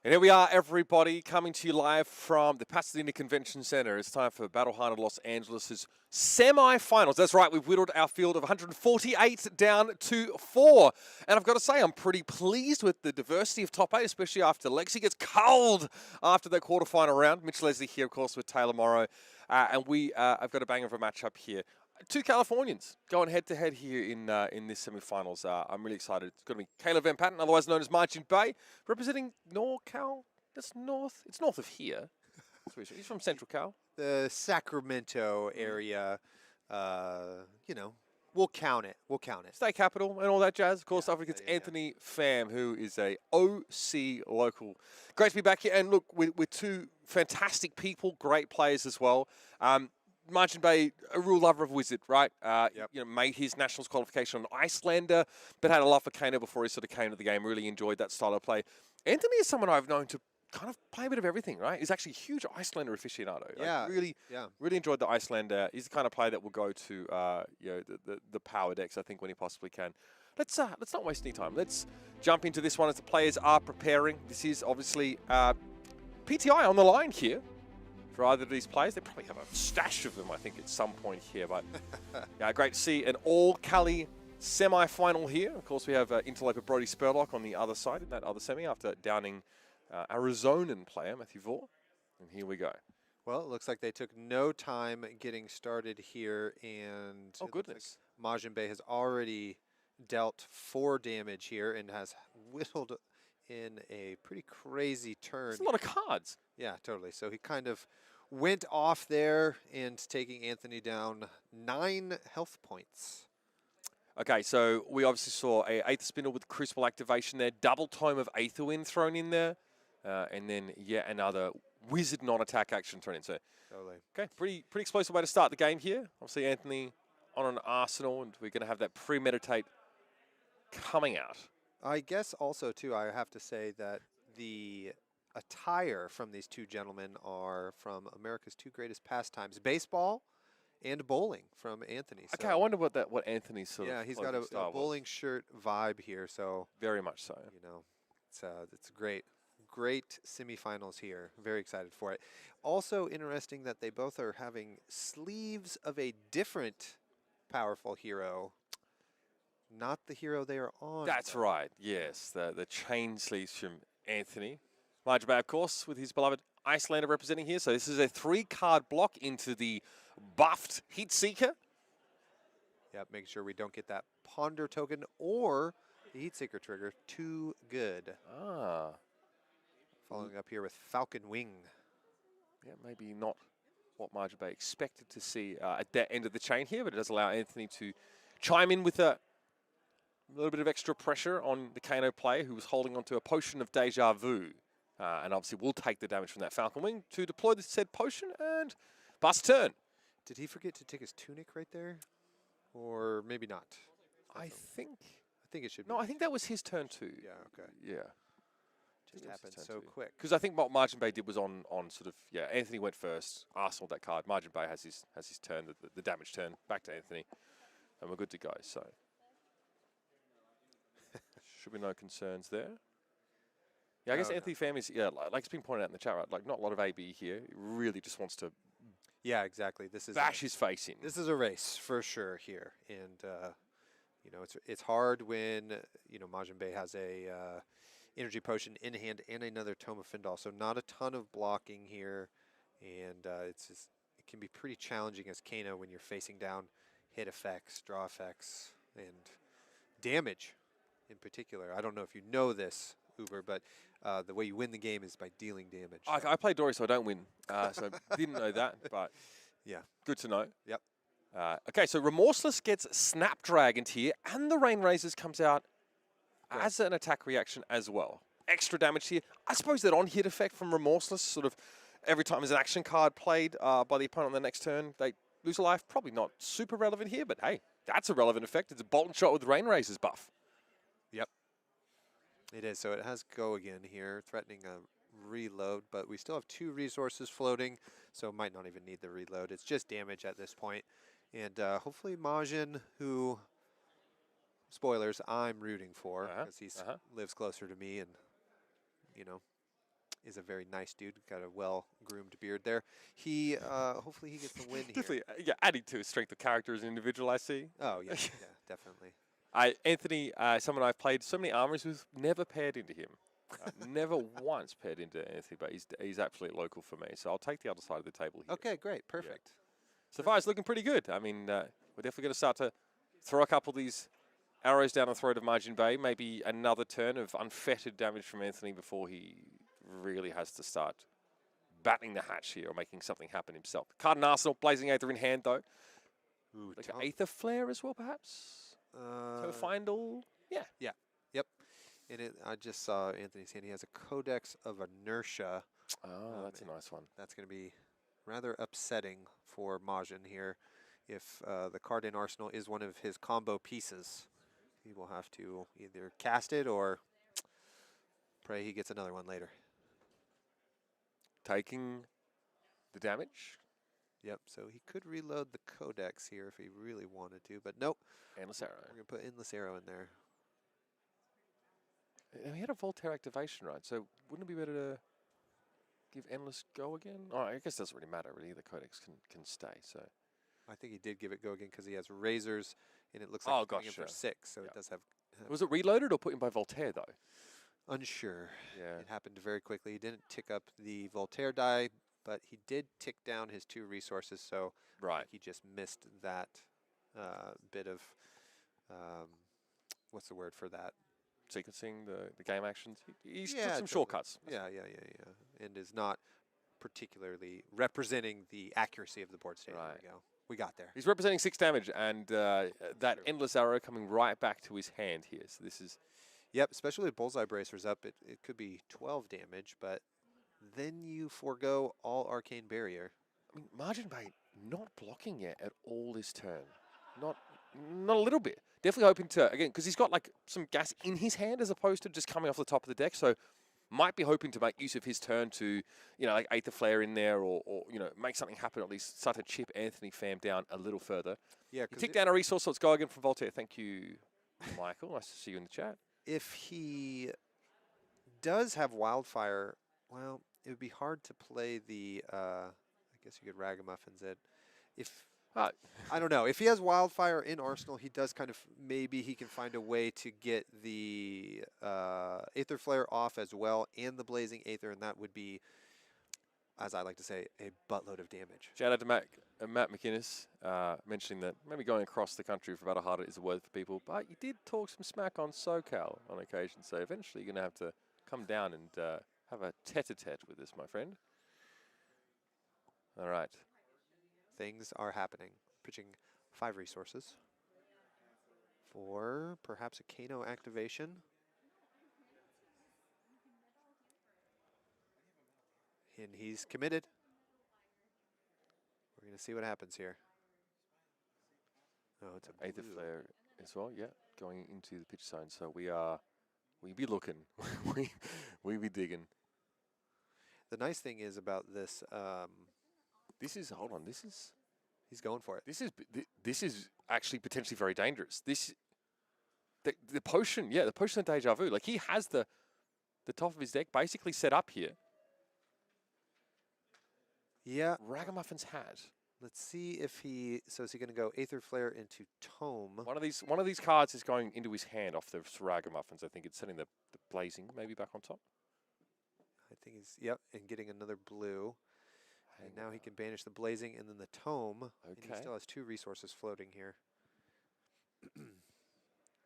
And here we are, everybody, coming to you live from the Pasadena Convention Center. It's time for Battle Hardened Los Angeles' semi-finals. That's right, we've whittled our field of 148 down to 4. And I've got to say, I'm pretty pleased with the diversity of top 8, especially after Lexi gets culled after that quarterfinal round. Mitch Leslie here, of course, with Taylor Morrow. And I've got a banger of a matchup here. Two Californians going head-to-head here in this semi-finals. I'm really excited. It's going to be Caleb Van Patten, otherwise known as Majin Bay, representing NorCal. That's north. It's north of here. He's from Central Cal. The Sacramento area, you know, we'll count it. We'll count it. State capital and all that jazz. Of course, up against yeah. Anthony Pham, who is a OC local. Great to be back here. And look, we're two fantastic people, great players as well. Majin Bay, a real lover of Wizard, right? You know, made his nationals qualification on Icelander, but had a love for Kano before he sort of came to the game. Really enjoyed that style of play. Anthony is someone I've known to kind of play a bit of everything, right? He's actually a huge Icelander aficionado. Yeah, really enjoyed the Icelander. He's the kind of player that will go to you know, the power decks, I think, when he possibly can. Let's not waste any time. Let's jump into this one as the players are preparing. This is obviously PTI on the line here. For either of these players, they probably have a stash of them, I think, at some point here. But yeah, great to see an all-Cali semi-final here. Of course, we have interloper Brody Spurlock on the other side in that other semi after downing Arizonan player Matthew Vore. And here we go. Well, it looks like they took no time getting started here, and oh goodness, like Majin Bay has already dealt 4 damage here and has whittled in a pretty crazy turn. That's a lot of cards. Yeah, totally. So he kind of went off there and taking Anthony down 9 health points. Okay, so we obviously saw a Aether Spindle with Crucible activation there, double Tome of Aether Wind thrown in there, and then yet another Wizard non-attack action thrown in. So, totally. Okay, pretty explosive way to start the game here. Obviously, Anthony on an arsenal, and we're going to have that premeditate coming out. I guess also, too, I have to say that the attire from these two gentlemen are from America's 2 greatest pastimes, baseball and bowling from Anthony. So okay, I wonder what Anthony's sort of. Yeah, he's got a bowling shirt vibe here, so. Very much so. You know, it's great semifinals here. Very excited for it. Also interesting that they both are having sleeves of a different powerful hero. Not the hero they are on. That's right, yes. The chain sleeves from Anthony. Majin Bay, of course, with his beloved Icelander representing here. So this is a 3-card block into the buffed Heat Seeker. Yep, making sure we don't get that Ponder token or the Heat Seeker trigger. Too good. Ah. Following up here with Falcon Wing. Yeah, maybe not what Majin Bay expected to see at that end of the chain here, but it does allow Anthony to chime in with a little bit of extra pressure on the Kano player who was holding onto a potion of deja vu. And obviously will take the damage from that Falcon Wing to deploy the said potion and bust turn. Did he forget to take his tunic right there? Or maybe not? I think it should be. No, I think that was his turn too. Yeah, okay. Yeah. Just happened so quick. Because I think what Majin Bay did was on sort of, yeah, Anthony went first, arsenaled that card. Majin Bay has his turn, the damage turn, back to Anthony. And we're good to go, so. Should be no concerns there. Yeah, I guess Anthony Pham is, like it's been pointed out in the chat, right? Like, not a lot of AB here. He really just wants to exactly. This is bash his face in. This is a race for sure here. And, you know, it's hard when, you know, Majin Bay has a energy potion in hand and another Tome of Findal. So not a ton of blocking here. And it can be pretty challenging as Kano when you're facing down hit effects, draw effects, and damage in particular. I don't know if you know this, Uber, but the way you win the game is by dealing damage. I play Dory, so I don't win. So didn't know that, but yeah, good to know. Yep. Okay, so Remorseless gets Snapdragoned here, and the Rain Razors comes out as an attack reaction as well. Extra damage here. I suppose that on-hit effect from Remorseless, sort of every time there's an action card played by the opponent on the next turn, they lose a life. Probably not super relevant here, but hey, that's a relevant effect. It's a bolt and shot with Rain Razors buff. Yep. It is. So it has go again here, threatening a reload, but we still have 2 resources floating, so it might not even need the reload. It's just damage at this point. And hopefully Majin, who, spoilers, I'm rooting for, because he lives closer to me and, you know, is a very nice dude. Got a well-groomed beard there. He hopefully he gets the win here. Definitely, yeah, adding to his strength of character as an individual, I see. Oh yeah, yeah, definitely. Anthony, someone I've played so many armories with, never paired into him. Never once paired into Anthony, but he's absolutely local for me. So I'll take the other side of the table here. Okay, great, perfect. So far, it's looking pretty good. I mean, we're definitely going to start to throw a couple of these arrows down the throat of Majin Bay. Maybe another turn of unfettered damage from Anthony before he really has to start batting the hatch here or making something happen himself. Card and Arsenal, Blazing Aether in hand, though. Ooh, Like an Aether Flare as well, perhaps? Final? Yeah. Yeah, yep. And I just saw Anthony's hand. He has a Codex of Inertia. Oh, that's a nice one. That's going to be rather upsetting for Majin here. If the card in Arsenal is one of his combo pieces, he will have to either cast it or pray he gets another one later. Taking the damage. Yep, so he could reload the Codex here if he really wanted to, but nope. Endless Arrow. We're going to put Endless Arrow in there. And he had a Voltaire activation, right? So wouldn't it be better to give Endless go again? Oh, I guess it doesn't really matter, really. The Codex can stay, so. I think he did give it go again because he has Razors, and it looks like he's going in for 6, so it does have... Was it reloaded or put in by Voltaire, though? Unsure. Yeah. It happened very quickly. He didn't tick up the Voltaire die, but he did tick down his 2 resources, so right. he just missed that bit of, what's the word for that? Sequencing the game actions. He's yeah, took some shortcuts. Yeah, and is not particularly representing the accuracy of the board state. Right. There we go. We got there. He's representing 6 damage, and that Endless Arrow coming right back to his hand here. So this is... Yep, especially with Bullseye Bracers up, it could be 12 damage, but then you forego all Arcane Barrier. I mean, Majin Bay not blocking yet at all this turn. Not a little bit. Definitely hoping to, again, because he's got like some gas in his hand as opposed to just coming off the top of the deck, so might be hoping to make use of his turn to, like Aether Flare in there or make something happen, or at least start to chip Anthony Pham down a little further. Yeah, you tick down a resource, so let's go again from Voltaire. Thank you, Michael. Nice to see you in the chat. If he does have Wildfire, well, it would be hard to play the, I guess you could Ragamuffins it. I don't know. If he has Wildfire in Arsenal, he does kind of, maybe he can find a way to get the Aether Flare off as well and the Blazing Aether, and that would be, as I like to say, a buttload of damage. Shout out to Matt McInnes mentioning that maybe going across the country for Battle Hardened is a word for people, but you did talk some smack on SoCal on occasion, so eventually you're going to have to come down and have a tete-a-tete with this, my friend. All right. Things are happening. Pitching 5 resources for perhaps a Kano activation. And he's committed. We're going to see what happens here. Oh, it's a Aether blue. Flare as well, yeah, going into the pitch zone. So we be looking, we be digging. The nice thing is about this, hold on, he's going for it. This is actually potentially very dangerous. The potion, the potion of deja vu. Like he has the top of his deck basically set up here. Yeah. Ragamuffins had. Let's see if is he going to go Aether Flare into Tome? One of these cards is going into his hand off the Ragamuffins. I think it's setting the Blazing maybe back on top. I think and getting another blue. And now he can banish the Blazing and then the Tome. Okay. And he still has 2 resources floating here.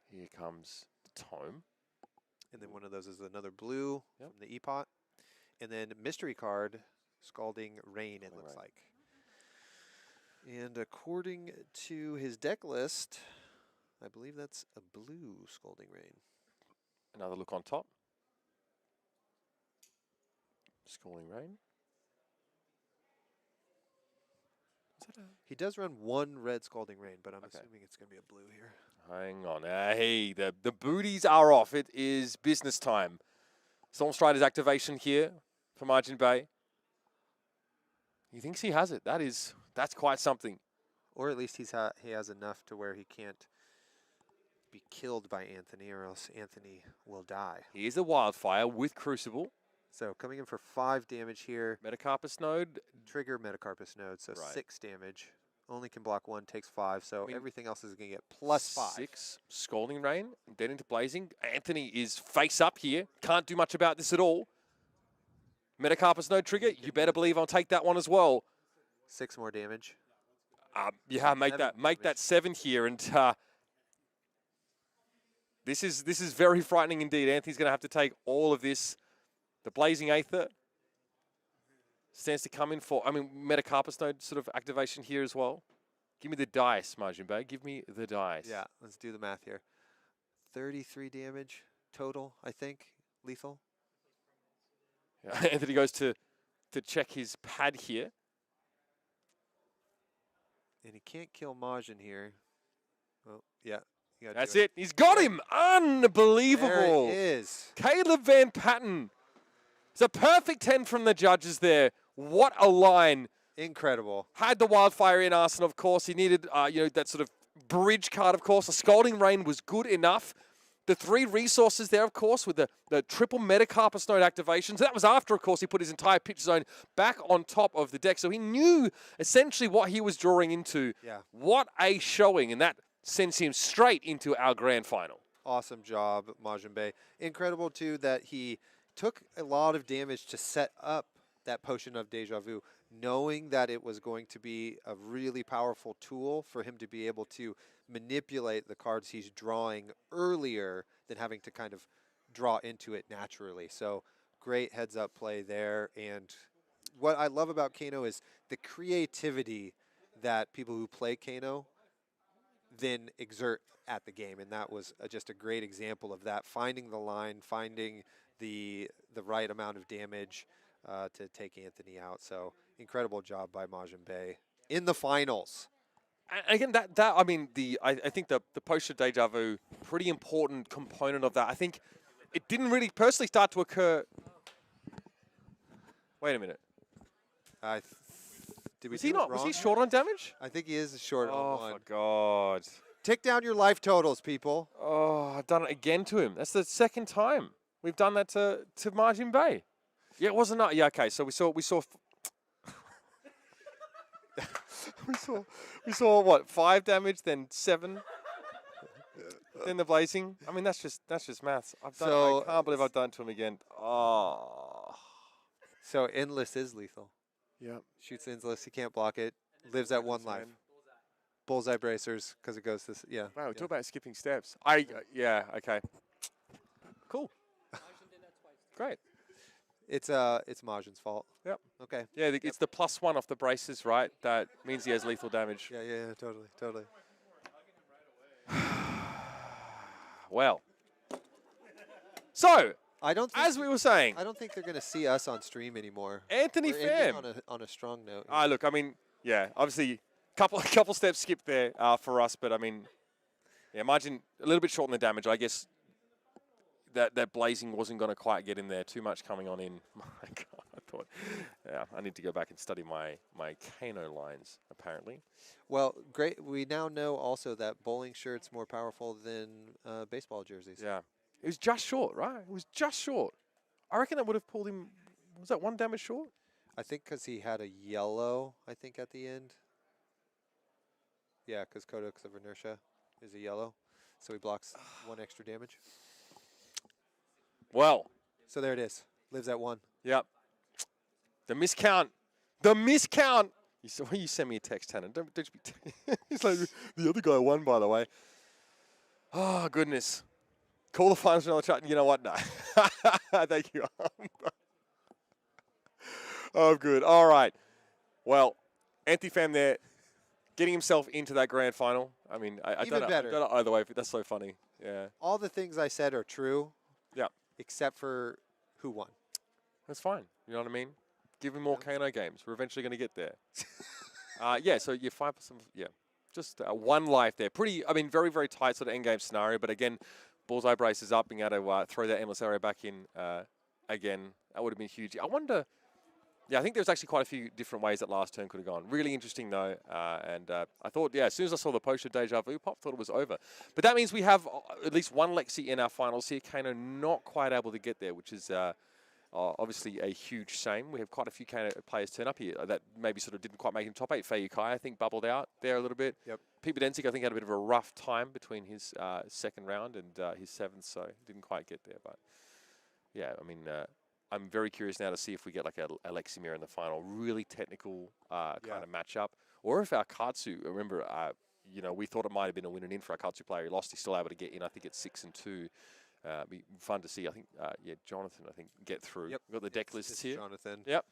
Here comes the Tome. And then one of those is another blue from the E-Pot. And then mystery card, Scalding Rain, it looks like. And according to his deck list, I believe that's a blue Scalding Rain. Another look on top. Scalding Rain. He does run 1 red Scalding Rain, but I'm assuming it's going to be a blue here. Hang on. Hey, the booties are off. It is business time. Stormstrider's activation here for Majin Bay. He thinks he has it. That's quite something. Or at least he has enough to where he can't be killed by Anthony, or else Anthony will die. Here's a Wildfire with Crucible. So coming in for 5 damage here. Metacarpus node. Trigger Metacarpus node, so Right. 6 damage. Only can block 1, takes 5, so I mean, everything else is going to get +5. 6. Scalding Rain. Dead into Blazing. Anthony is face up here. Can't do much about this at all. Metacarpus node trigger. You better believe I'll take that one as well. 6 more damage. Yeah, make 7 that 7 here, and this is very frightening indeed. Anthony's going to have to take all of this. The Blazing Aether stands to come in for. I mean, Metacarpus node sort of activation here as well. Give me the dice, Majin Bay. Give me the dice. Yeah, let's do the math here. 33 damage total, I think, lethal. Yeah. Anthony goes to check his pad here. And he can't kill Majin here. Oh, yeah. That's it. He's got him. Unbelievable. There it is. Caleb Van Patten. It's a perfect 10 from the judges there. What a line. Incredible. Had the Wildfire in Arsenal, of course. He needed, that sort of bridge card, of course. The Scalding Rain was good enough. The 3 resources there, of course, with the triple Metacarpus node activations. That was after, of course, he put his entire pitch zone back on top of the deck. So he knew essentially what he was drawing into. Yeah. What a showing. And that sends him straight into our grand final. Awesome job, Majin Bay. Incredible, too, that he took a lot of damage to set up that Potion of Deja Vu, knowing that it was going to be a really powerful tool for him to be able to manipulate the cards he's drawing earlier than having to kind of draw into it naturally. So great heads-up play there. And what I love about Kano is the creativity that people who play Kano then exert at the game. And that was just a great example of that, finding the line, finding the right amount of damage to take Anthony out. So incredible job by Majin Bay in the finals. And again, I think the Potion Deja Vu, pretty important component of that. I think it didn't really personally start to occur. Wait a minute. Did we Was do he it not? wrong? Was he short on damage? I think he is short on Oh, 1. for God. Tick down your life totals, people. Oh, I've done it again to him. That's the second time we've done that to Majin Bay. Yeah, it wasn't. Yeah, okay. So we saw. we saw what, 5 damage, then 7, then the Blazing. I mean, that's just maths. I can't believe I've done it to him again. Oh. So Endless is lethal. Yeah. Shoots Endless. He can't block it. Lives at 1 life. Bullseye bracers because it goes this. Yeah. Wow, talk about skipping steps. Yeah. Okay. Cool. Great. It's Majin's fault. Yep. Okay. Yeah, it's the +1 off the braces, right? That means he has lethal damage. Yeah, totally. Well. So, I don't think as we were saying, I don't think they're going to see us on stream anymore. Anthony We're ending Pham. on a strong note. Look, I mean, yeah, obviously, couple steps skipped there for us, but I mean, yeah, Majin a little bit short on the damage. I guess that Blazing wasn't going to quite get in there. Too much coming on in. My God, I thought, yeah, I need to go back and study my Kano lines, apparently. Well, great. We now know also that bowling shirt's more powerful than baseball jerseys. Yeah. It was just short, right? It was just short. I reckon that would have pulled him, was that 1 damage short? I think because he had a yellow, I think, at the end. Yeah, because Codex of Inertia is a yellow. So he blocks 1 extra damage. Well. So there it is. Lives at 1. Yep. The miscount. The miscount. You send me a text, Tanner. Don't be he's like, the other guy won, by the way. Oh, goodness. Call the finals on the chat. You know what? No. Thank you. Oh, good. All right. Well, Anthony Pham there, getting himself into that grand final. I mean, I don't know either way. That's so funny. Yeah. All the things I said are true. Yeah. Except for who won. That's fine. You know what I mean? Give him more Kano games. We're eventually going to get there. Yeah, so you're 5%. Yeah. Just 1 life there. Pretty, I mean, very, very tight sort of endgame scenario. But again, Bullseye braces up, being able to throw that endless arrow back in again. That would have been huge. I wonder. Yeah, I think there's actually quite a few different ways that last turn could have gone. Really interesting, though. And I thought, yeah, as soon as I saw the Potion of Deja Vu pop, thought it was over. But that means we have at least 1 Lexi in our finals here. Kano not quite able to get there, which is Obviously, a huge shame. We have quite a few Kano players turn up here that maybe sort of didn't quite make him top 8. Kai, I think, bubbled out there a little bit. Yep. Pete Budenzik, I think, had a bit of a rough time between his second round and his 7th, so didn't quite get there. But yeah, I mean, I'm very curious now to see if we get like a Lexi in the final, really technical kind of matchup, or if our Katsu, remember, you know, we thought it might have been a win and in for our Katsu player. He lost. He's still able to get in. I think it's 6-2. Be fun to see. I think, yeah, Jonathan, I think, get through. Yep. We've got the deck lists here. Jonathan. Yep.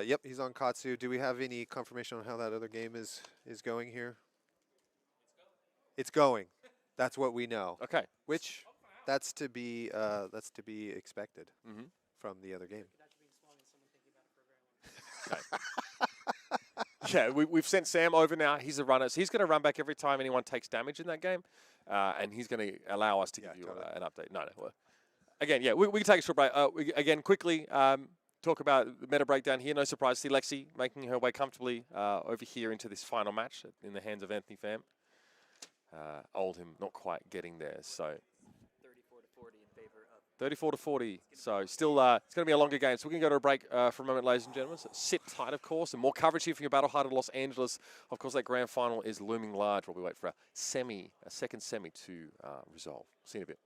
Yep, he's on Katsu. Do we have any confirmation on how that other game is going here? It's going. That's what we know. Okay. Which, that's to be expected from the other game. Okay. Yeah, we've sent Sam over now. He's a runner, so he's going to run back every time anyone takes damage in that game, and he's going to allow us to give you an update. No. Well, again, yeah, we can take a short break. Again, quickly talk about the meta breakdown here. No surprise, see Lexi making her way comfortably over here into this final match in the hands of Anthony Pham. Oldhim not quite getting there, so 34-40. So still, it's going to be a longer game. So we can go to a break for a moment, ladies and gentlemen. So sit tight, of course, and more coverage here from your Battle-Hardened Los Angeles. Of course, that grand final is looming large while we wait for a second semi to resolve. See you in a bit.